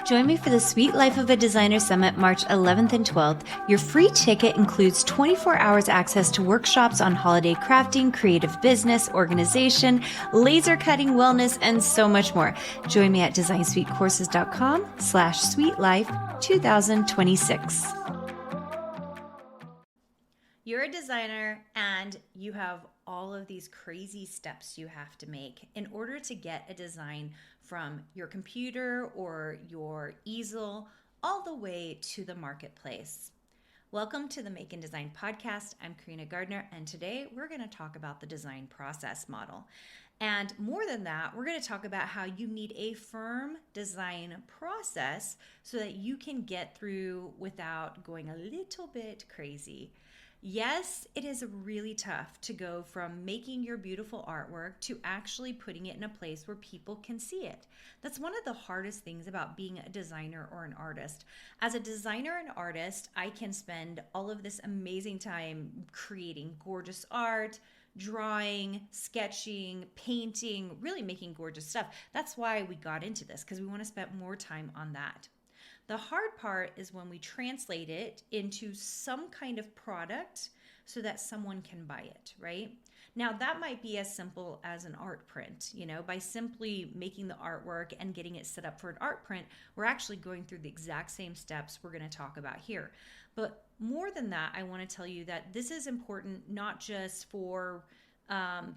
Join me for the Sweet Life of a Designer Summit, March 11th and 12th. Your free ticket includes 24 hours access to workshops on holiday crafting, creative business, organization, laser cutting, wellness, and so much more. Join me at designsweetcourses.com/sweetlife2026. You're a designer and you have all of these crazy steps you have to make in order to get a design from your computer or your easel all the way to the marketplace. Welcome to the Make and Design podcast. I'm Karina Gardner, and today we're going to talk about the design process model. And more than that, we're going to talk about how you need a firm design process so that you can get through without going a little bit crazy. Yes, it is really tough to go from making your beautiful artwork to actually putting it in a place where people can see it. That's one of the hardest things about being a designer or an artist. As a designer and artist, I can spend all of this amazing time creating gorgeous art, drawing, sketching, painting, really making gorgeous stuff. That's why we got into this, because we want to spend more time on that. The hard part is when we translate it into some kind of product so that someone can buy it, right? Now, that might be as simple as an art print. By simply making the artwork and getting it set up for an art print, we're actually going through the exact same steps we're going to talk about here. But more than that, I want to tell you that this is important not just for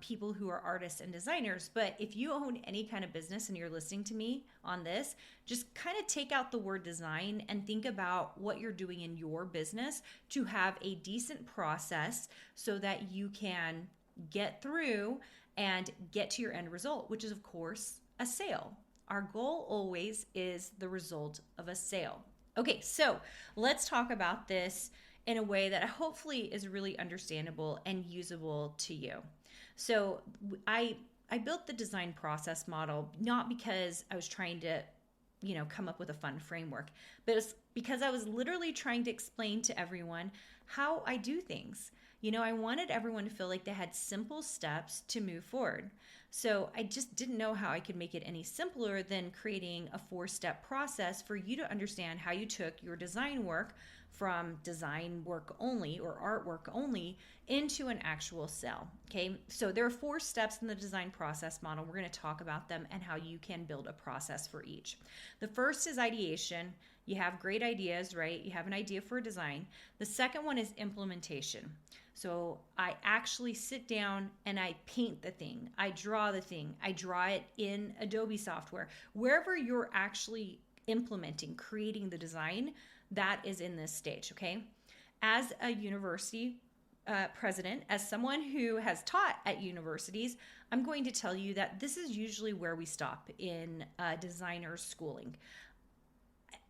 people who are artists and designers, but if you own any kind of business and you're listening to me on this, just kind of take out the word design and think about what you're doing in your business to have a decent process so that you can get through and get to your end result, which is, of course, a sale. Our goal always is the result of a sale. Okay, so let's talk about this in a way that hopefully is really understandable and usable to you. So I built the design process model not because I was trying to, come up with a fun framework, but it's because I was literally trying to explain to everyone how I do things. I wanted everyone to feel like they had simple steps to move forward. So I just didn't know how I could make it any simpler than creating a 4-step process for you to understand how you took your design work from design work only or artwork only into an actual sale. Okay, so there are 4 steps in the design process model. We're going to talk about them and how you can build a process for each. The first is ideation. You have great ideas, right? You have an idea for a design. The second one is implementation. So I actually sit down and I paint the thing. I draw the thing. I draw it in Adobe software. Wherever you're actually implementing, creating the design, that is in this stage, okay? As a university president, as someone who has taught at universities, I'm going to tell you that this is usually where we stop in designer schooling.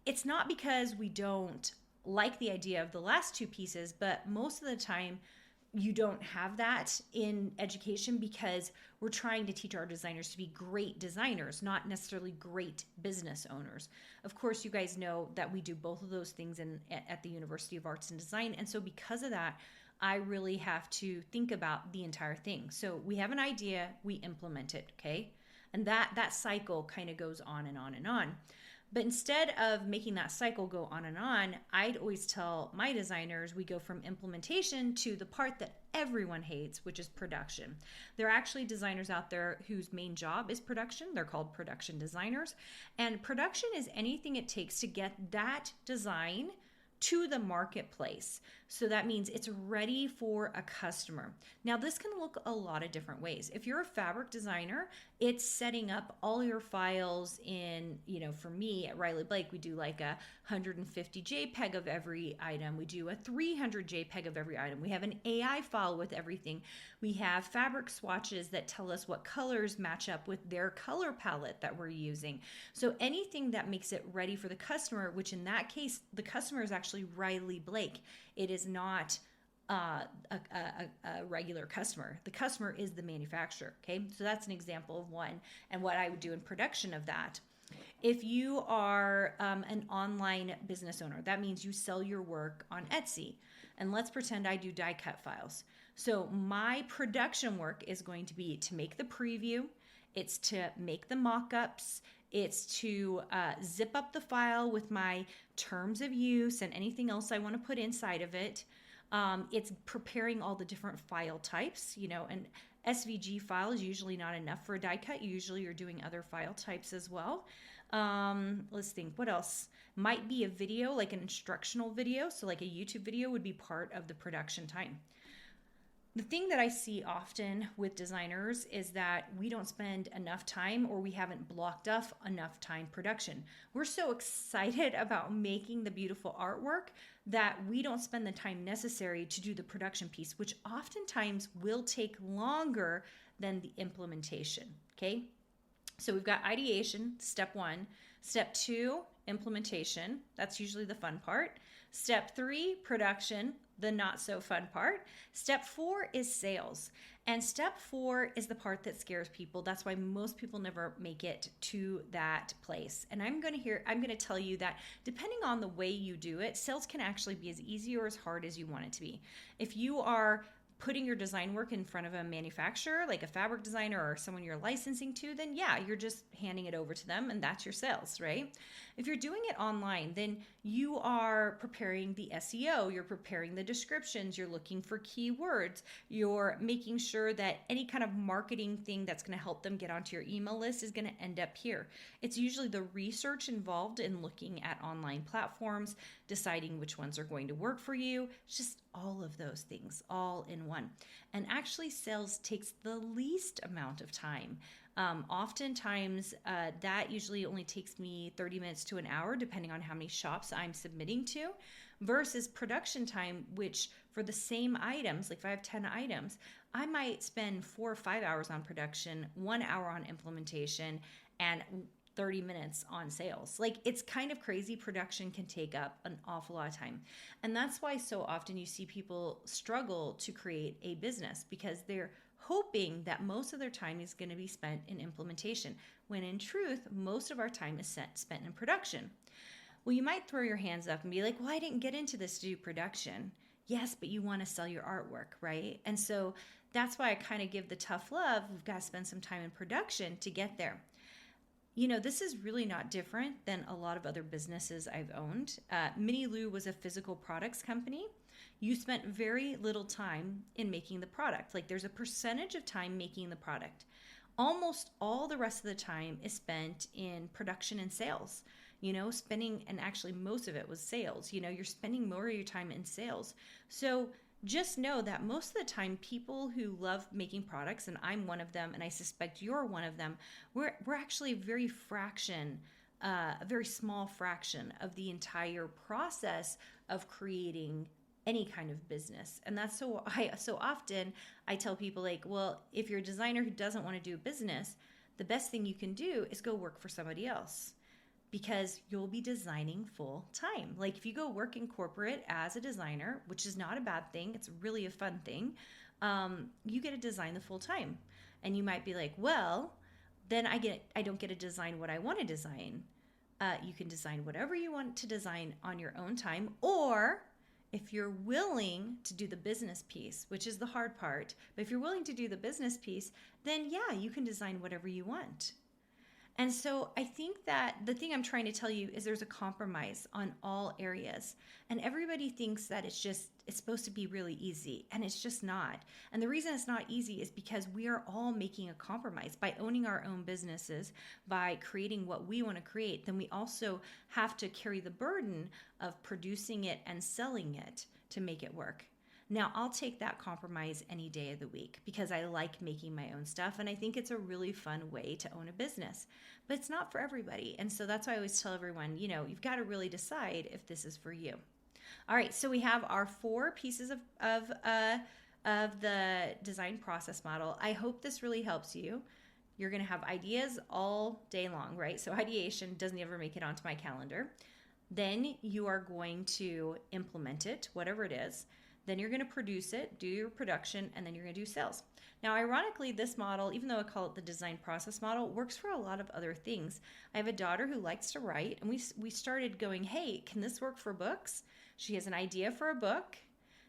It's not because we don't like the idea of the last 2 pieces, but most of the time you don't have that in education because we're trying to teach our designers to be great designers, not necessarily great business owners. Of course, you guys know that we do both of those things at the University of Arts and Design. And so because of that, I really have to think about the entire thing. So we have an idea, we implement it, okay? And that cycle kind of goes on and on and on. But instead of making that cycle go on and on, I'd always tell my designers we go from implementation to the part that everyone hates, which is production. There are actually designers out there whose main job is production. They're called production designers. And production is anything it takes to get that design to the marketplace. So that means it's ready for a customer. Now, this can look a lot of different ways. If you're a fabric designer, it's setting up all your files in, for me at Riley Blake, we do like a 150 JPEG of every item. We do a 300 JPEG of every item. We have an AI file with everything. We have fabric swatches that tell us what colors match up with their color palette that we're using. So anything that makes it ready for the customer, which in that case, the customer is actually Riley Blake. It is not a regular customer. The customer is the manufacturer, okay? So that's an example of one and what I would do in production of that. If you are an online business owner, that means you sell your work on Etsy. And let's pretend I do die cut files. So my production work is going to be to make the preview, it's to make the mock-ups, It's to zip up the file with my terms of use and anything else I want to put inside of it. It's preparing all the different file types, and SVG file is usually not enough for a die cut. Usually you're doing other file types as well. Let's think, what else? Might be a video, like an instructional video. So like a YouTube video would be part of the production time. The thing that I see often with designers is that we don't spend enough time, or we haven't blocked off enough time production. We're so excited about making the beautiful artwork that we don't spend the time necessary to do the production piece, which oftentimes will take longer than the implementation. Okay. So we've got ideation, step 1. Step 2, implementation. That's usually the fun part. Step 3, production, the not so fun part. Step 4 is sales. And step 4 is the part that scares people. That's why most people never make it to that place. And I'm going to tell you that depending on the way you do it, sales can actually be as easy or as hard as you want it to be. If you are putting your design work in front of a manufacturer, like a fabric designer or someone you're licensing to, then yeah, you're just handing it over to them and that's your sales, right? If you're doing it online, then you are preparing the SEO, you're preparing the descriptions, you're looking for keywords, you're making sure that any kind of marketing thing that's going to help them get onto your email list is going to end up here. It's usually the research involved in looking at online platforms, deciding which ones are going to work for you. It's just all of those things all in one. And actually sales takes the least amount of time. Oftentimes that usually only takes me 30 minutes to an hour, depending on how many shops I'm submitting to, versus production time, which for the same items, like if I have 10 items, I might spend 4 or 5 hours on production, 1 hour on implementation, and 30 minutes on sales. Like, it's kind of crazy. Production can take up an awful lot of time. And that's why so often you see people struggle to create a business, because they're hoping that most of their time is going to be spent in implementation, when in truth, most of our time is spent in production. Well, you might throw your hands up and be like, well, I didn't get into this to do production. Yes, but you want to sell your artwork, right? And so that's why I kind of give the tough love. We've got to spend some time in production to get there. This is really not different than a lot of other businesses I've owned. Minnie Lou was a physical products company. You spent very little time in making the product. Like, there's a percentage of time making the product. Almost all the rest of the time is spent in production and sales. And actually most of it was sales. You're spending more of your time in sales. So just know that most of the time, people who love making products, and I'm one of them, and I suspect you're one of them, we're actually a very small fraction of the entire process of creating any kind of business. And that's so often I tell people, like, well, if you're a designer who doesn't want to do a business, the best thing you can do is go work for somebody else, because you'll be designing full time. Like, if you go work in corporate as a designer, which is not a bad thing, it's really a fun thing, you get to design the full time. And you might be like, well, then I don't get to design what I want to design. You can design whatever you want to design on your own time, or if you're willing to do the business piece, which is the hard part, but if you're willing to do the business piece, then yeah, you can design whatever you want. And so I think that the thing I'm trying to tell you is there's a compromise on all areas. And everybody thinks that it's supposed to be really easy, and it's just not. And the reason it's not easy is because we are all making a compromise. By owning our own businesses, by creating what we want to create, then we also have to carry the burden of producing it and selling it to make it work. Now, I'll take that compromise any day of the week, because I like making my own stuff, and I think it's a really fun way to own a business. But it's not for everybody. And so that's why I always tell everyone, you've got to really decide if this is for you. All right, so we have our 4 pieces of the design process model. I hope this really helps you. You're going to have ideas all day long, right? So ideation doesn't ever make it onto my calendar. Then you are going to implement it, whatever it is. Then you're going to produce it, do your production, and then you're going to do sales. Now, ironically, this model, even though I call it the design process model, works for a lot of other things. I have a daughter who likes to write, and we started going, hey, can this work for books? She has an idea for a book.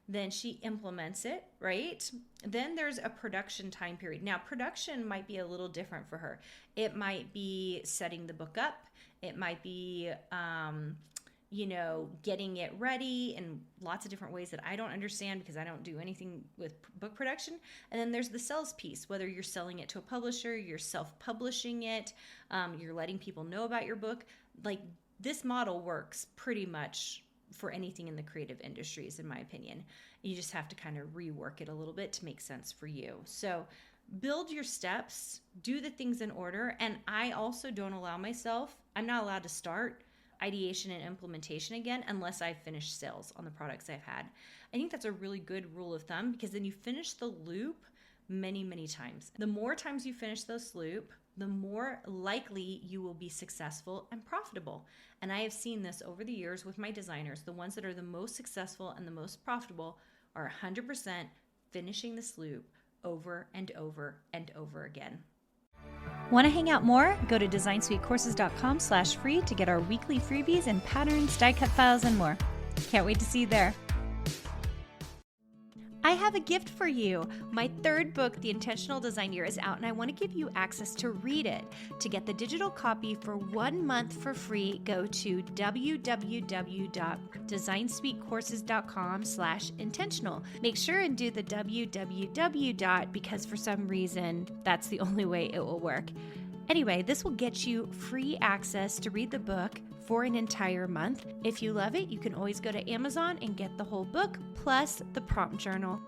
then she implements it, right? Then there's a production time period. Now, production might be a little different for her. It might be setting the book up. It might be, getting it ready in lots of different ways that I don't understand because I don't do anything with book production. And then there's the sales piece, whether you're selling it to a publisher, you're self-publishing it, you're letting people know about your book. Like, this model works pretty much for anything in the creative industries, in my opinion. You just have to kind of rework it a little bit to make sense for you. So build your steps, do the things in order. And I also don't allow myself, I'm not allowed to start ideation and implementation again unless I finish sales on the products I've had. I think that's a really good rule of thumb, because then you finish the loop many, many times. The more times you finish this loop, the more likely you will be successful and profitable. And I have seen this over the years with my designers. The ones that are the most successful and the most profitable are 100% finishing this loop over and over and over again. Want to hang out more? Go to DesignSuiteCourses.com/free to get our weekly freebies and patterns, die cut files, and more. Can't wait to see you there. I have a gift for you. My third book, The Intentional Design Year, is out, and I want to give you access to read it. To get the digital copy for 1 month for free, go to www.designsuitecourses.com/intentional. Make sure and do the www. Because for some reason, that's the only way it will work. Anyway, this will get you free access to read the book for an entire month. If you love it, you can always go to Amazon and get the whole book plus the prompt journal.